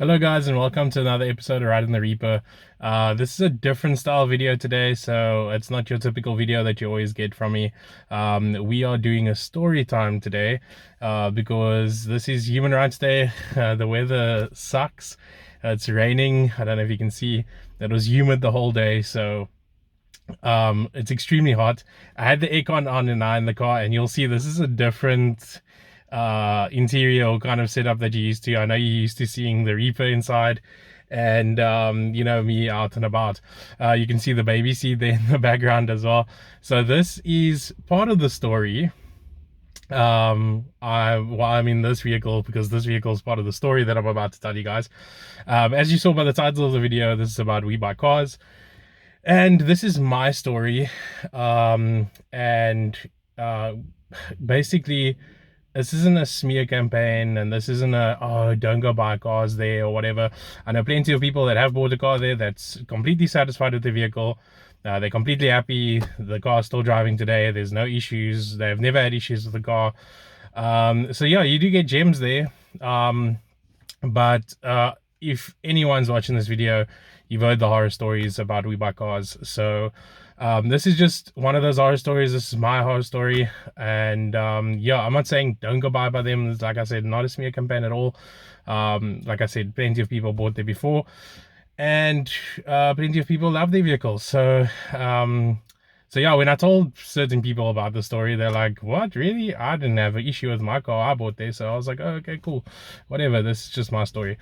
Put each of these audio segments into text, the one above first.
Hello guys, and welcome to another episode of Ride in the Reaper. This is a different style video today, so it's not your typical video that you always get from me. We are doing a story time today because this is Human Rights Day. The weather sucks. It's raining. I don't know if you can see. It was humid the whole day, so it's extremely hot. I had the aircon on and I in the car, and you'll see this is a different interior kind of setup that you're used to. I know you're used to seeing the Reaper inside and you know, me out and about. You can see the baby seat there in the background as well. So this is part of the story. I'm in this vehicle because this vehicle is part of the story that I'm about to tell you guys. As you saw by the title of the video, this is about Webuycars, and this is my story. Basically, this isn't a smear campaign, and this isn't a, oh, don't go buy cars there or whatever. I know plenty of people that have bought a car there that's completely satisfied with the vehicle. They're completely happy. The car's still driving today. There's no issues. They've never had issues with the car. So yeah, you do get gems there. But if anyone's watching this video, you've heard the horror stories about Webuycars. So this is just one of those horror stories. This is my horror story, and yeah, I'm not saying don't go buy by them. Like I said, not a smear campaign at all. Like I said, plenty of people bought there before, and plenty of people love their vehicles. So so yeah, when I told certain people about the story, they're like, what, really? I didn't have an issue with my car. I bought this. So I was like, oh, okay, cool, whatever, this is just my story.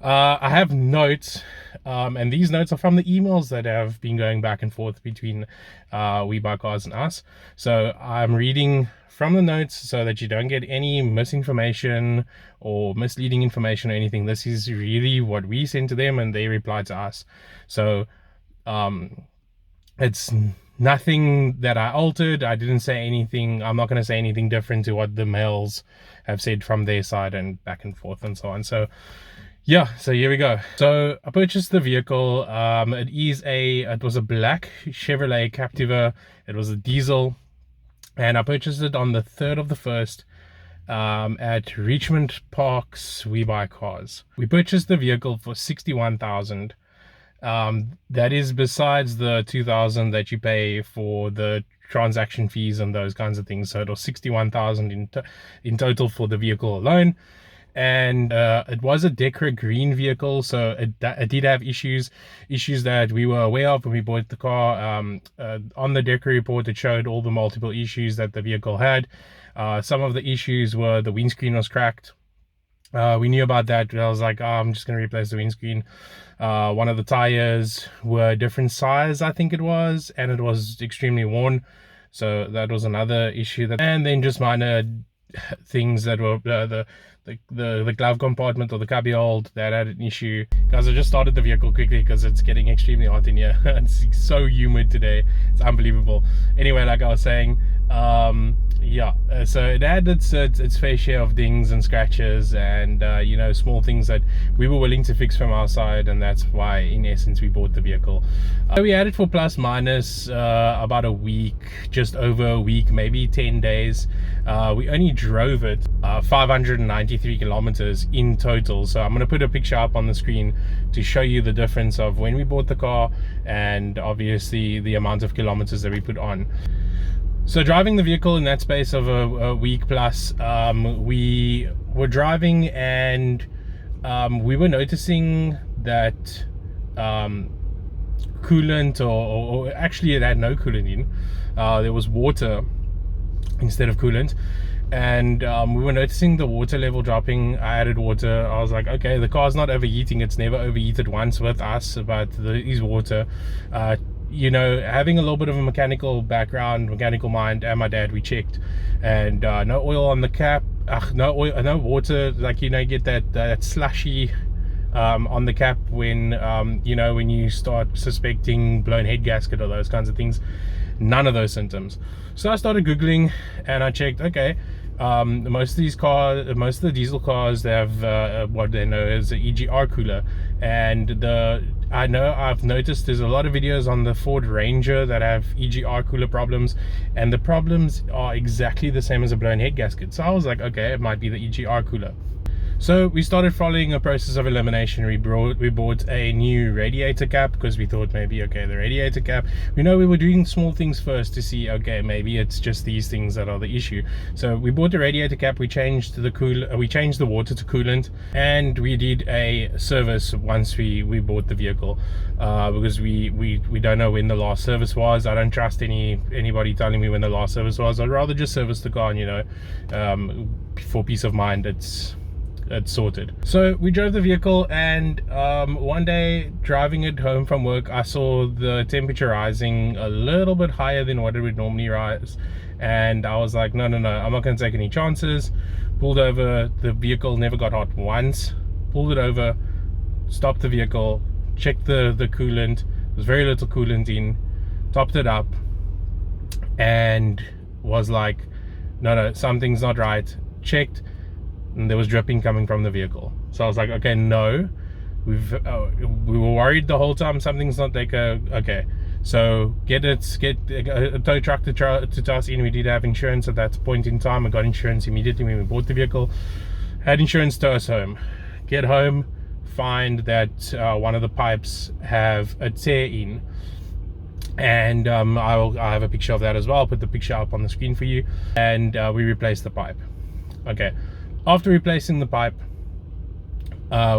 I have notes, and these notes are from the emails that have been going back and forth between Webuycars and us. So I'm reading from the notes so that you don't get any misinformation or misleading information or anything. This is really what we sent to them, and they replied to us. So it's nothing that I altered. I didn't say anything. I'm not going to say anything different to what the males have said from their side, and back and forth and so on. So yeah, so here we go. So I purchased the vehicle. It was a black Chevrolet Captiva. It was a diesel, and I purchased it on the 3rd of the 1st at Richmond Park's Webuycars. We purchased the vehicle for 61,000. That is besides the 2,000 that you pay for the transaction fees and those kinds of things. So it was 61,000 in total for the vehicle alone. And it was a Decra green vehicle, so it did have issues that we were aware of when we bought the car. On the Decra report, it showed all the multiple issues that the vehicle had. Some of the issues were the windscreen was cracked. We knew about that. I was like, oh, I'm just going to replace the windscreen. One of the tires were different size, I think it was, and it was extremely worn. So that was another issue. And then just minor things that were the glove compartment or the cubby hold that had an issue. Guys, I just started the vehicle quickly because it's getting extremely hot in here. It's so humid today. It's unbelievable. Anyway, like I was saying, yeah, so it had its fair share of dings and scratches, and you know, small things that we were willing to fix from our side, and that's why in essence we bought the vehicle. We had it for plus minus about a week, just over a week, maybe 10 days. We only drove it 593 kilometers in total. So I'm going to put a picture up on the screen to show you the difference of when we bought the car and obviously the amount of kilometers that we put on. So driving the vehicle in that space of a week plus, we were driving, and we were noticing that coolant, or actually it had no coolant in. There was water instead of coolant, and we were noticing the water level dropping. I added water. I was like, okay, the car's not overheating. It's never overheated once with us, but there is water. You know, having a little bit of a mechanical background, mechanical mind, and my dad, we checked, and no oil on the cap, no oil, no water. Like, you know, you get that slushy on the cap when you know, when you start suspecting blown head gasket or those kinds of things. None of those symptoms. So I started googling, and I checked, okay, most of these cars, most of the diesel cars, they have what they know as an EGR cooler. And I know I've noticed there's a lot of videos on the Ford Ranger that have EGR cooler problems, and the problems are exactly the same as a blown head gasket. So I was like, okay, it might be the EGR cooler. So we started following a process of elimination. We bought a new radiator cap because we thought maybe, okay, the radiator cap, we were doing small things first to see, okay, maybe it's just these things that are the issue. So we bought the radiator cap, we changed the water to coolant, and we did a service once we bought the vehicle, because we don't know when the last service was. I don't trust anybody telling me when the last service was. I'd rather just service the car, and for peace of mind, it's sorted. So we drove the vehicle, and one day driving it home from work, I saw the temperature rising a little bit higher than what it would normally rise, and I was like, no, I'm not going to take any chances. Pulled over the vehicle, never got hot once. Pulled it over, stopped the vehicle, checked the coolant. There's very little coolant in, topped it up, and was like, no, something's not right. Checked, and there was dripping coming from the vehicle. So I was like, okay, no, we were worried the whole time something's not like okay, so get a tow truck to Tucson. We did have insurance at that point in time. I got insurance immediately when we bought the vehicle, had insurance, tow us home. Get home, find that one of the pipes have a tear in, and I have a picture of that as well. I'll put the picture up on the screen for you. And we replaced the pipe. Okay, after replacing the pipe,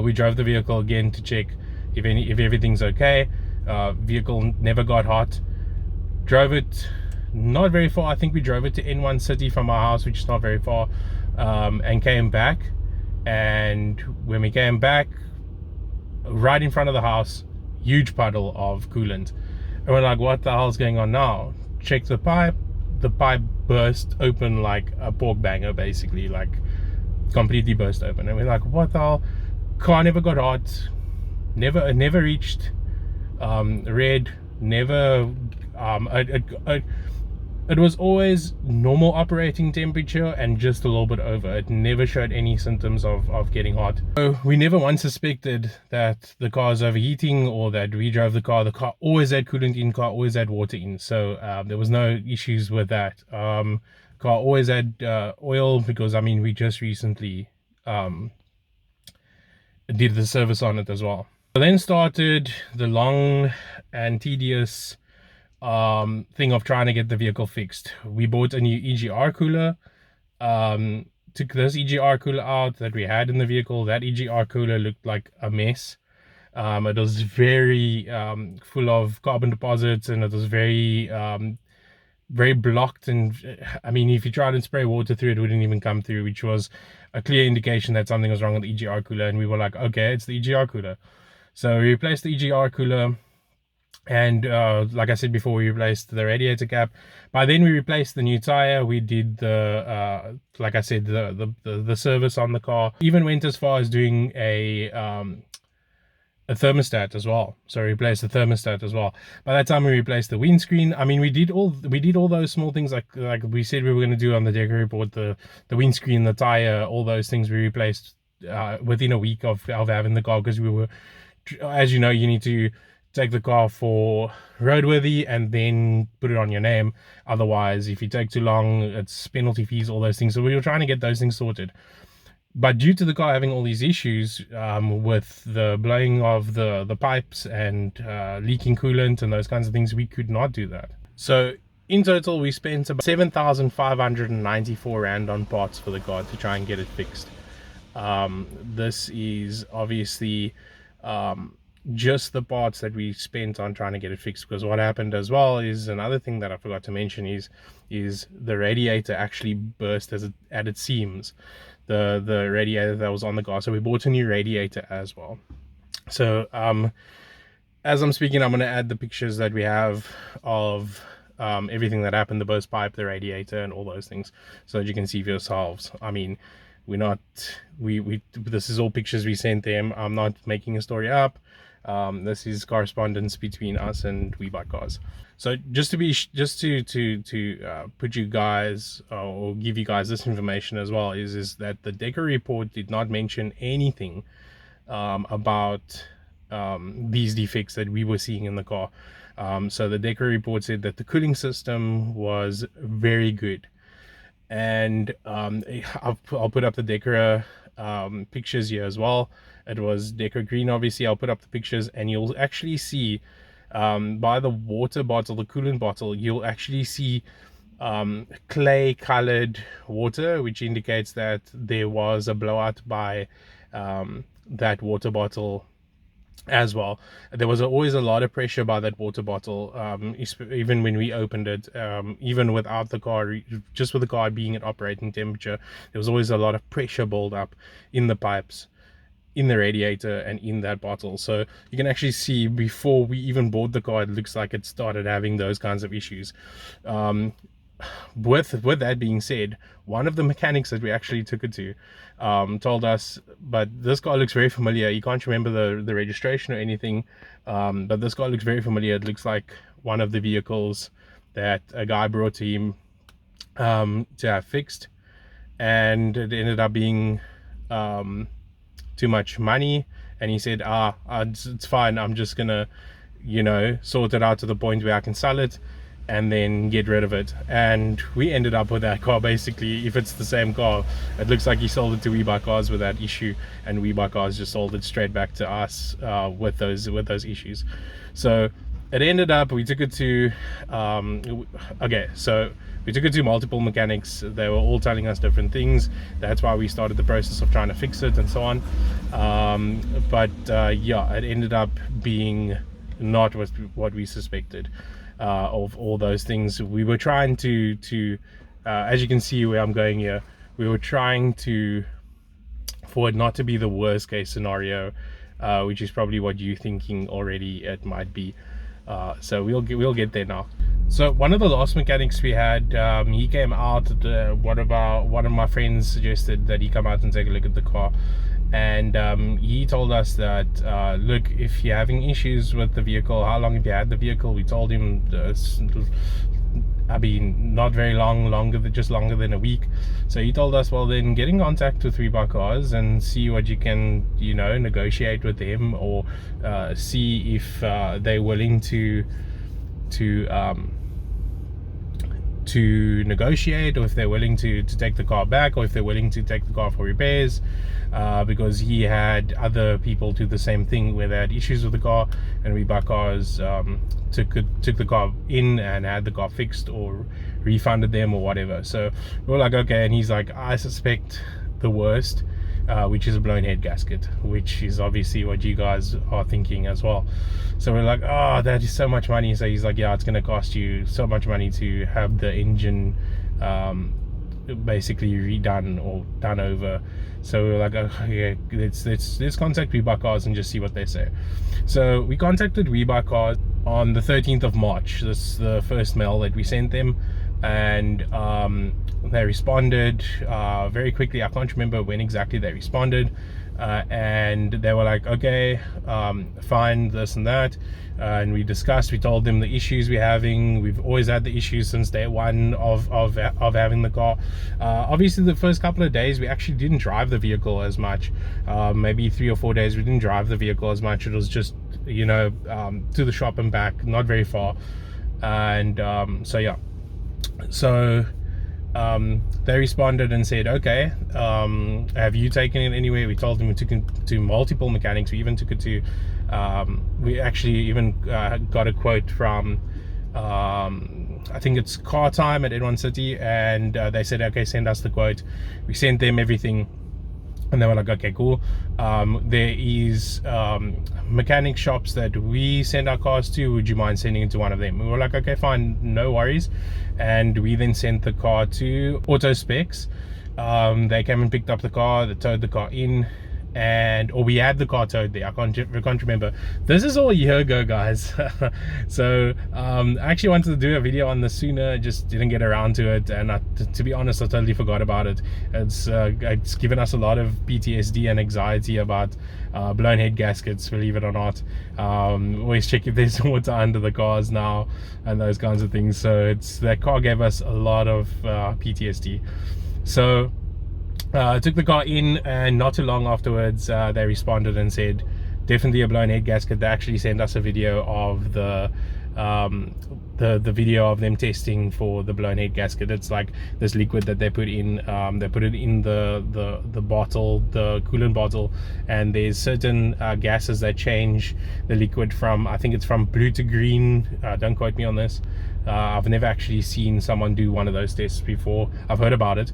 we drove the vehicle again to check if everything's okay. Vehicle never got hot. Drove it not very far. I think we drove it to N1 City from our house, which is not very far, and came back. And when we came back, right in front of the house, huge puddle of coolant. And we're like, what the hell's going on now? Check the pipe. The pipe burst open like a pork banger, basically, like completely burst open. And we're like, what the hell? Car never got hot, never reached red, never it was always normal operating temperature and just a little bit over. It never showed any symptoms of getting hot. So we never once suspected that the car is overheating or that we drove the car. The car always had coolant in, car always had water in, so there was no issues with that. Car always had oil, because I mean, we just recently did the service on it as well. So then started the long and tedious thing of trying to get the vehicle fixed. We bought a new EGR cooler, took this EGR cooler out that we had in the vehicle. That EGR cooler looked like a mess. It was very full of carbon deposits, and it was very blocked, and I mean, if you tried and spray water through it, wouldn't even come through, which was a clear indication that something was wrong with the EGR cooler. And we were like, okay, it's the EGR cooler. So we replaced the EGR cooler, and like I said before, we replaced the radiator cap. By then we replaced the new tire. We did the like I said, the service on the car. Even went as far as doing a thermostat as well. So we replaced the thermostat as well. By that time we replaced the windscreen. I mean, we did all those small things like we said we were going to do on the Decker report. The windscreen, the tire, all those things we replaced within a week of having the car, because we were, as you know, you need to take the car for roadworthy and then put it on your name. Otherwise, if you take too long, it's penalty fees, all those things. So we were trying to get those things sorted. But due to the car having all these issues with the blowing of the pipes and leaking coolant and those kinds of things, we could not do that. So in total, we spent about 7,594 Rand on parts for the car to try and get it fixed. This is obviously just the parts that we spent on trying to get it fixed, because what happened as well is, another thing that I forgot to mention, is the radiator actually burst at its seams, the radiator that was on the car. So we bought a new radiator as well. So as I'm speaking, I'm going to add the pictures that we have of everything that happened, the burst pipe, the radiator, and all those things, so that you can see for yourselves. I mean, this is all pictures we sent them. I'm not making a story up. This is correspondence between us and Webuycars. So just to put you guys or give you guys this information as well, is that the Decker report did not mention anything about these defects that we were seeing in the car. So the Decker report said that the cooling system was very good, and I'll put up the Decker pictures here as well. It was deco green, obviously. I'll put up the pictures, and you'll actually see by the water bottle, the coolant bottle, you'll actually see clay colored water, which indicates that there was a blowout by that water bottle as well. There was always a lot of pressure by that water bottle, even when we opened it, even without the car, just with the car being at operating temperature, there was always a lot of pressure build up in the pipes, in the radiator, and in that bottle. So you can actually see before we even bought the car, it looks like it started having those kinds of issues. With that being said, one of the mechanics that we actually took it to told us, but this car looks very familiar. You can't remember the registration or anything, but this car looks very familiar. It looks like one of the vehicles that a guy brought to him to have fixed, and it ended up being too much money, and he said, it's fine, I'm just gonna, sort it out to the point where I can sell it and then get rid of it. And we ended up with that car. Basically, if it's the same car, it looks like he sold it to Webuycars with that issue, and Webuycars just sold it straight back to us with those issues. So it ended up, we took it to we took it to multiple mechanics. They were all telling us different things. That's why we started the process of trying to fix it and so on. Yeah, it ended up being not what we suspected. Of all those things, we were trying to as you can see where I'm going here, we were trying for it not to be the worst case scenario, which is probably what you're thinking already it might be. So we'll get there now. So one of the last mechanics we had, he came out. One of my friends suggested that he come out and take a look at the car, and he told us that look, if you're having issues with the vehicle, how long have you had the vehicle? We told him I mean, not very long, just longer than a week. So he told us, well, then get in contact with Webuycars and see what you can, negotiate with them, or see if they're willing to negotiate, or if they're willing to take the car back, or if they're willing to take the car for repairs, because he had other people do the same thing where they had issues with the car, and Webuycars took the car in and had the car fixed or refunded them or whatever. So we're like, okay. And he's like, I suspect the worst, which is a blown head gasket, which is obviously what you guys are thinking as well. So we're like, oh, that is so much money. So he's like, yeah, it's going to cost you so much money to have the engine basically redone or done over. So we're like, okay, let's contact Webuycars and just see what they say. So we contacted Webuycars on the 13th of March. This is the first mail that we sent them, and they responded very quickly. I can't remember when exactly they responded, and they were like, okay, fine, this and that. And we discussed, we told them the issues we're having. We've always had the issues since day one of having the car. Obviously the first couple of days we actually didn't drive the vehicle as much. Maybe 3 or 4 days we didn't drive the vehicle as much. It was just, to the shop and back, not very far. And so yeah, so they responded and said, okay, have you taken it anywhere? We told them we took it to multiple mechanics. We even took it to we actually even got a quote from I think it's Car Time at Edwin City, and they said, okay, send us the quote. We sent them everything, and they were like, okay, cool. There is mechanic shops that we send our cars to. Would you mind sending it to one of them? We were like, okay, fine, no worries. And we then sent the car to Auto Specs. They came and picked up the car. They towed the car in, or we had the car towed there. I can't remember. This is all a year ago, guys. So I actually wanted to do a video on this sooner, just didn't get around to it, and to be honest, I totally forgot about it. It's given us a lot of PTSD and anxiety about blown head gaskets, believe it or not. Always check if there's water under the cars now and those kinds of things. So that car gave us a lot of PTSD. So I took the car in, and not too long afterwards they responded and said definitely a blown head gasket. They actually sent us a video of the the video of them testing for the blown head gasket. It's like this liquid that they put in, they put it in the bottle, the coolant bottle, and there's certain gases that change the liquid from, I think it's from blue to green. Don't quote me on this. I've never actually seen someone do one of those tests before. I've heard about it.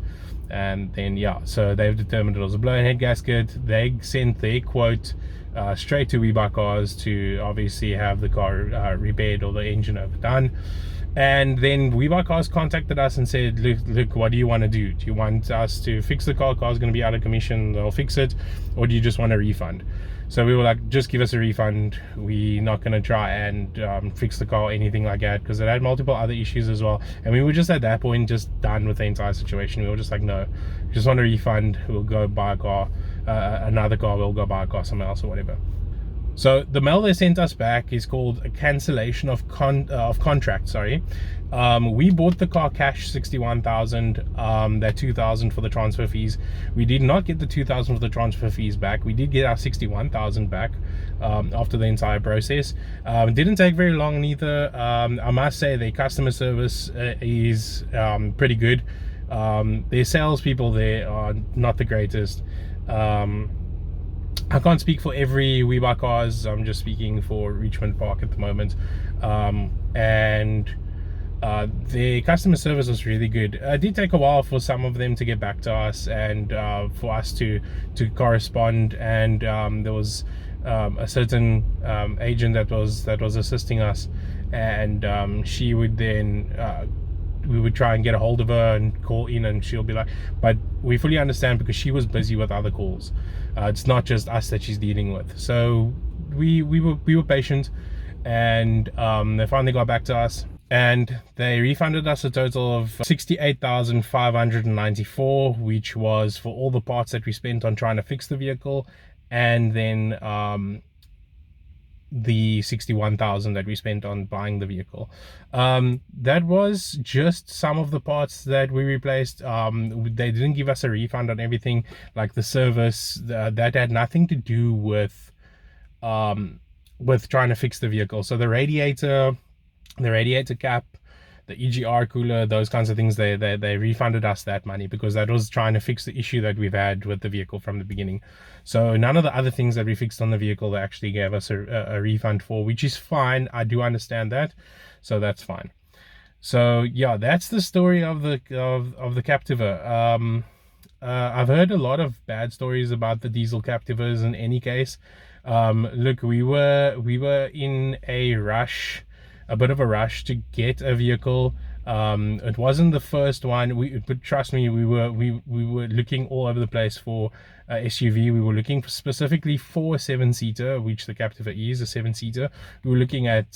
And then yeah, so they've determined it was a blown head gasket. They sent their quote straight to Webuycars to obviously have the car repaired or the engine overdone. And then Webuycars contacted us and said, look, what do you want to do? Do you want us to fix the car? Car's going to be out of commission, they'll fix it, or do you just want a refund? So we were like, just give us a refund. We're not going to try and fix the car or anything like that, because it had multiple other issues as well. And we were just at that point just done with the entire situation. We were just like, no, we just want a refund. We'll go buy a car, another car. We'll go buy a car somewhere else or whatever. So the mail they sent us back is called a cancellation of contract. Sorry, we bought the car cash, 61,000. That 2,000 for the transfer fees. We did not get the 2,000 for the transfer fees back. We did get our 61,000 back after the entire process. It didn't take very long neither. I must say their customer service is pretty good. Their salespeople there are not the greatest. I can't speak for every Webuycars. I'm just speaking for Richmond Park at the moment. And the customer service was really good. It did take a while for some of them to get back to us and for us to correspond. And there was a certain agent that was assisting us, and she would then we would try and get a hold of her and call in, and she'll be like, but we fully understand because she was busy with other calls. It's not just us that she's dealing with. So we were patient, and they finally got back to us, and they refunded us a total of 68,594, which was for all the parts that we spent on trying to fix the vehicle, and then the 61,000 that we spent on buying the vehicle. That was just some of the parts that we replaced. They didn't give us a refund on everything, like the service. That had nothing to do with trying to fix the vehicle. So the radiator cap, the EGR cooler, those kinds of things, they refunded us that money because that was trying to fix the issue that we've had with the vehicle from the beginning. So none of the other things that we fixed on the vehicle, they actually gave us a refund for, which is fine. I do understand that, so that's fine. So yeah, that's the story of the Captiva. I've heard a lot of bad stories about the diesel Captivas in any case. Look, we were in a rush, a bit of a rush to get a vehicle. It wasn't the first one. But trust me, we were looking all over the place for SUV. We were looking specifically for a 7-seater, which the Captiva is a 7-seater. We were looking at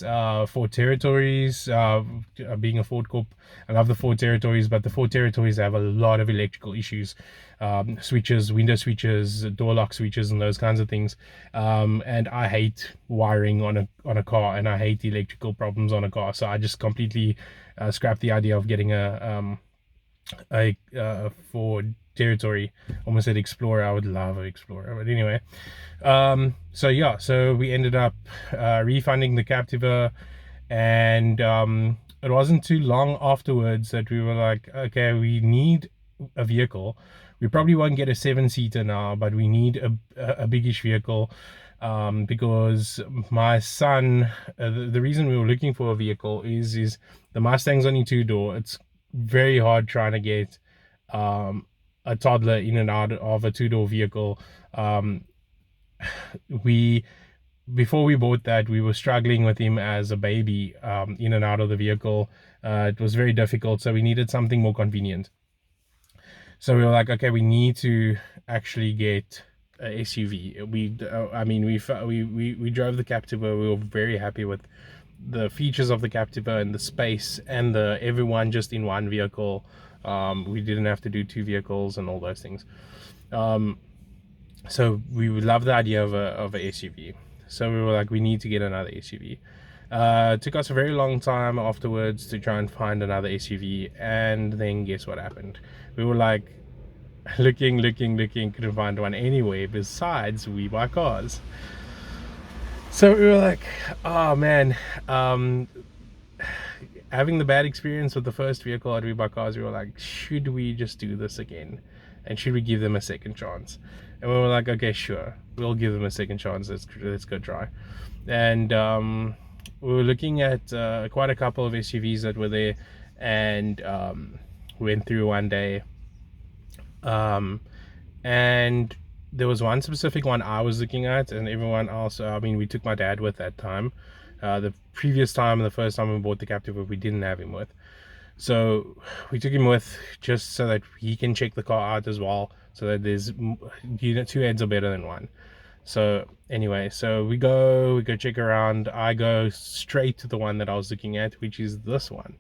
Ford Territories. Being a Ford Corp, I love the Ford Territories, but the Ford Territories have a lot of electrical issues. Switches, window switches, door lock switches, and those kinds of things. And I hate wiring on a car, and I hate electrical problems on a car. So I just completely scrapped the idea of getting a Ford Territory. Almost said Explorer. I would love an Explorer, but anyway. So yeah, so we ended up refunding the Captiva, and it wasn't too long afterwards that we were like, okay, we need a vehicle. We probably won't get a 7-seater now, but we need a biggish vehicle, because my son, the reason we were looking for a vehicle is the Mustang's only 2-door. It's very hard trying to get a toddler in and out of a 2-door vehicle. Before we bought that, we were struggling with him as a baby, in and out of the vehicle. It was very difficult, so we needed something more convenient. So we were like, okay, we need to actually get a SUV. We drove the Captiva. We were very happy with the features of the Captiva and the space and the everyone just in one vehicle. We didn't have to do 2 vehicles and all those things. So we would love the idea of a SUV. So we were like, we need to get another SUV. It took us a very long time afterwards to try and find another SUV, and then guess what happened? We were like looking, couldn't find one anywhere besides Webuycars. So we were like, oh man, having the bad experience with the first vehicle at Webuycars, we were like, should we just do this again, and should we give them a second chance? And we were like, okay, sure, we'll give them a second chance. Let's go try. And we were looking at quite a couple of SUVs that were there, and went through one day, and there was one specific one I was looking at, and everyone else, I mean, we took my dad with that time. The previous time, the first time we bought the Captiva, we didn't have him with, so we took him with just so that he can check the car out as well, so that there's, you know, two heads are better than one. So anyway, so we go check around. I go straight to the one that I was looking at, which is this one.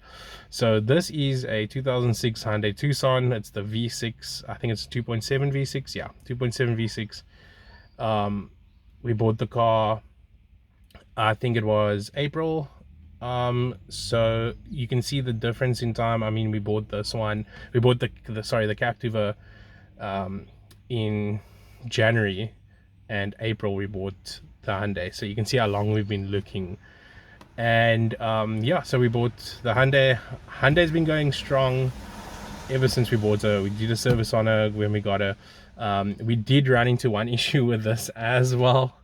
So this is a 2006 Hyundai Tucson. It's the V6. I think it's 2.7 V6. Yeah, 2.7 V6. We bought the car, I think it was April. So you can see the difference in time. I mean, we bought this one. We bought the Captiva in January, and April we bought the Hyundai, so you can see how long we've been looking. And yeah, so we bought the Hyundai. Hyundai's been going strong ever since we bought her. We did a service on her when we got her. We did run into one issue with this as well.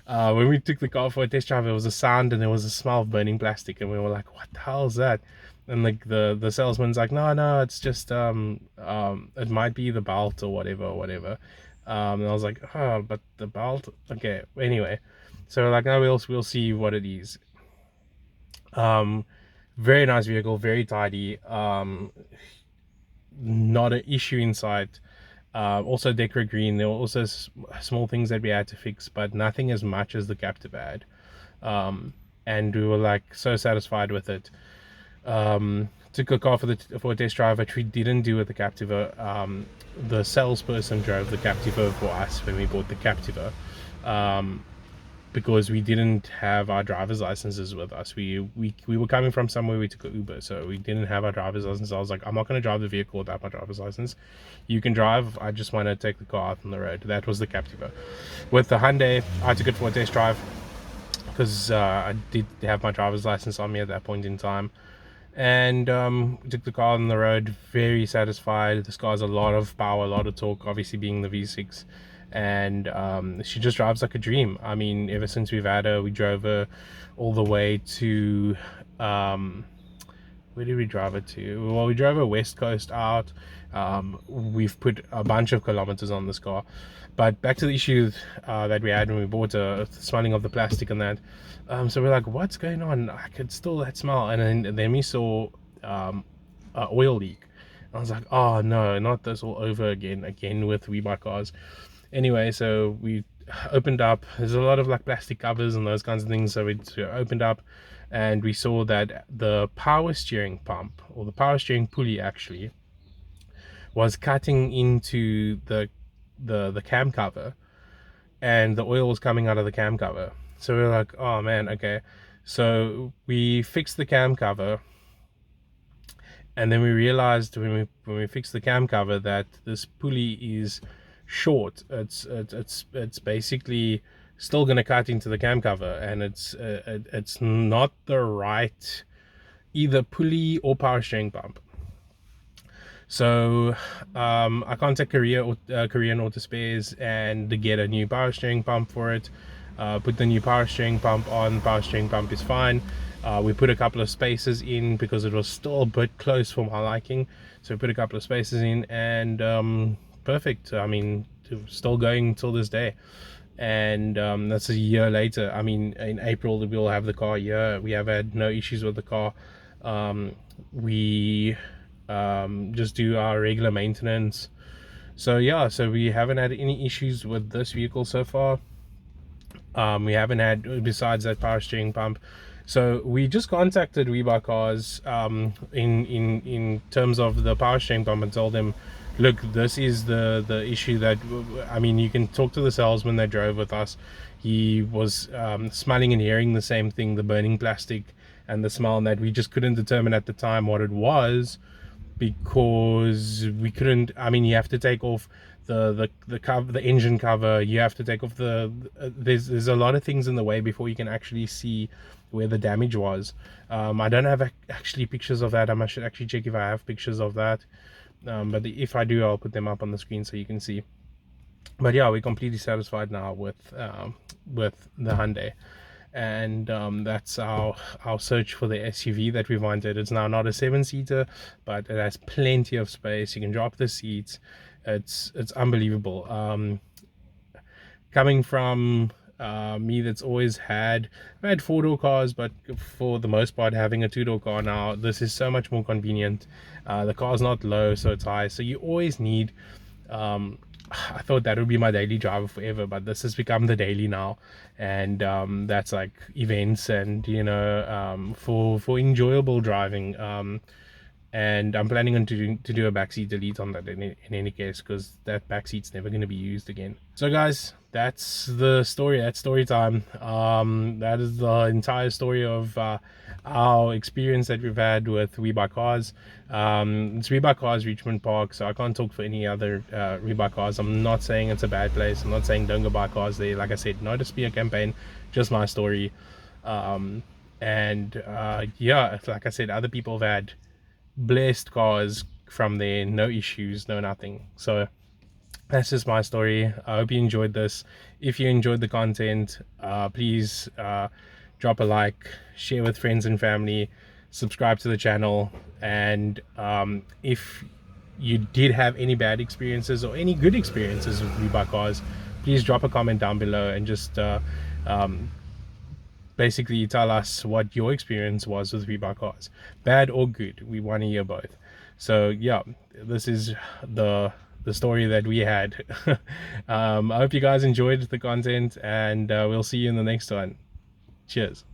When we took the car for a test drive, there was a sound and there was a smell of burning plastic, and we were like, what the hell is that? And like the salesman's like, no, it's just it might be the belt or whatever. And I was like, oh, but the belt, okay, anyway, so we're like, no, we'll see what it is. Very nice vehicle, very tidy, not an issue inside. Also decor green. There were also small things that we had to fix, but nothing as much as the Captiva had. And we were like so satisfied with it. Took a car for a test drive, which we didn't do with the Captiva. The salesperson drove the Captiva for us when we bought the Captiva, because we didn't have our driver's licenses with us. We were coming from somewhere. We took an Uber, so we didn't have our driver's license. I was like, I'm not going to drive the vehicle without my driver's license. You can drive, I just want to take the car out on the road. That was the Captiva. With the Hyundai, I took it for a test drive because I did have my driver's license on me at that point in time. And took the car on the road, very satisfied. This car's a lot of power, a lot of torque, obviously being the V6. And she just drives like a dream. I mean, ever since we've had her, we drove her all the way to where did we drive her to? Well, we drove her west coast out. We've put a bunch of kilometers on this car. But back to the issue that we had when we bought her, the smelling of the plastic and that. So we're like, what's going on? I could still that smell. And then we saw an oil leak. I was like, oh no, not this all over again with Webuycars. Anyway, so we opened up. There's a lot of like plastic covers and those kinds of things. So we opened up, and we saw that the power steering pump, or the power steering pulley actually, was cutting into the cam cover, and the oil was coming out of the cam cover. So we were like, oh man, okay. So we fixed the cam cover, and then we realized when we fixed the cam cover that this pulley is short. It's basically still going to cut into the cam cover, and it's not the right either pulley or power steering pump. So I contacted Korean Auto Spares and to get a new power steering pump for it. Put the new power steering pump on. Power steering pump is fine. We put a couple of spaces in because it was still a bit close for my liking, so we put a couple of spaces in, and perfect. I mean, still going till this day. And that's a year later. I mean, in April we'll have the car here. We have had no issues with the car. We just do our regular maintenance. So yeah, so we haven't had any issues with this vehicle so far. We haven't had, besides that power steering pump. So we just contacted Webuycars in terms of the power steering pump and told them, look, this is the issue that, I mean, you can talk to the salesman that drove with us. He was smelling and hearing the same thing, the burning plastic and the smell, and that we just couldn't determine at the time what it was. because we couldn't. I mean, you have to take off the cover, the engine cover. You have to take off there's a lot of things in the way before you can actually see where the damage was. I don't have actually pictures of that. I should actually check if I have pictures of that, but if I do, I'll put them up on the screen so you can see. But yeah, we're completely satisfied now with the Hyundai. And that's our search for the SUV that we wanted. It's now not a 7-seater, but it has plenty of space. You can drop the seats. It's unbelievable. Coming from me that's always I've had 4-door cars, but for the most part having a 2-door car now, this is so much more convenient. The car's not low, so it's high, so you always need I thought that would be my daily driver forever, but this has become the daily now. And that's like events and, you know, for enjoyable driving. And I'm planning on to do a backseat delete on that in any case, because that backseat's never going to be used again. So guys, that's the story. That's story time. That is the entire story of our experience that we've had with Webuycars. It's Webuycars Richmond Park, so I can't talk for any other Webuycars. I'm not saying it's a bad place. I'm not saying don't go buy cars there. Like I said, not a spear campaign, just my story. Yeah, like I said, other people have had blessed cars from there, no issues, no nothing. So that's just my story. I hope you enjoyed this. If you enjoyed the content, please drop a like, share with friends and family, subscribe to the channel, and if you did have any bad experiences or any good experiences with Webuycars, please drop a comment down below and just basically tell us what your experience was with Webuycars, bad or good. We want to hear both. So yeah, this is the story that we had. I hope you guys enjoyed the content, and we'll see you in the next one. Cheers.